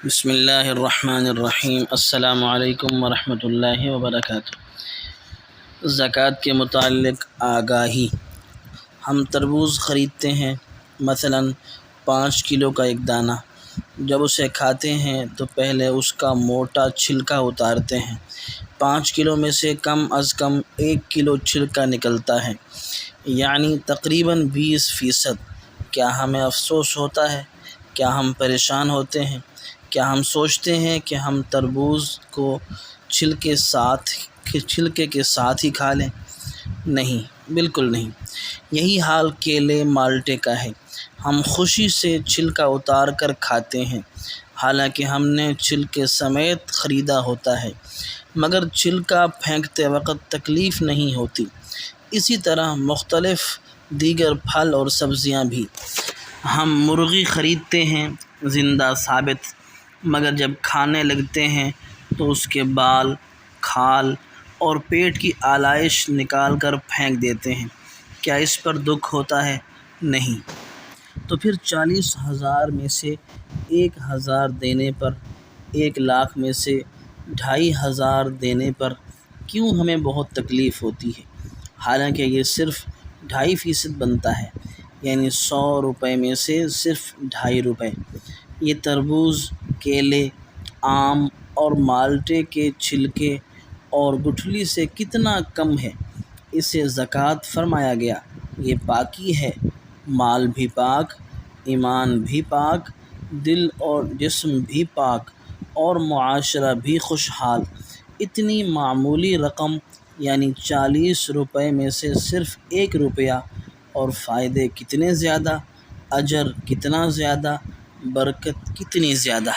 بسم اللہ الرحمن الرحیم۔ السلام علیکم ورحمۃ اللہ وبرکاتہ۔ زکوٰۃ کے متعلق آگاہی۔ ہم تربوز خریدتے ہیں، مثلا 5 کلو کا ایک دانہ۔ جب اسے کھاتے ہیں تو پہلے اس کا موٹا چھلکا اتارتے ہیں۔ 5 کلو میں سے کم از کم 1 کلو چھلکا نکلتا ہے، یعنی تقریباً 20%۔ کیا ہمیں افسوس ہوتا ہے؟ کیا ہم پریشان ہوتے ہیں؟ کیا ہم سوچتے ہیں کہ ہم تربوز کو چھلکے کے ساتھ ہی کھا لیں؟ نہیں، بالکل نہیں۔ یہی حال کیلے مالٹے کا ہے۔ ہم خوشی سے چھلکا اتار کر کھاتے ہیں، حالانکہ ہم نے چھلکے سمیت خریدا ہوتا ہے، مگر چھلکا پھینکتے وقت تکلیف نہیں ہوتی۔ اسی طرح مختلف دیگر پھل اور سبزیاں بھی۔ ہم مرغی خریدتے ہیں زندہ ثابت، مگر جب کھانے لگتے ہیں تو اس کے بال، کھال اور پیٹ کی آلائش نکال کر پھینک دیتے ہیں۔ کیا اس پر دکھ ہوتا ہے؟ نہیں۔ تو پھر 40,000 میں سے 1,000 دینے پر، 1,00,000 میں سے 2,500 دینے پر کیوں ہمیں بہت تکلیف ہوتی ہے؟ حالانکہ یہ صرف 2.5% بنتا ہے، یعنی 100 روپے میں سے صرف 2.5 روپے۔ یہ تربوز، کیلے، آم اور مالٹے کے چھلکے اور گٹھلی سے کتنا کم ہے۔ اسے زکوٰۃ فرمایا گیا۔ یہ پاکی ہے، مال بھی پاک، ایمان بھی پاک، دل اور جسم بھی پاک، اور معاشرہ بھی خوشحال۔ اتنی معمولی رقم، یعنی 40 روپے میں سے صرف 1 روپیہ، اور فائدے کتنے زیادہ، اجر کتنا زیادہ، برکت کتنی زیادہ۔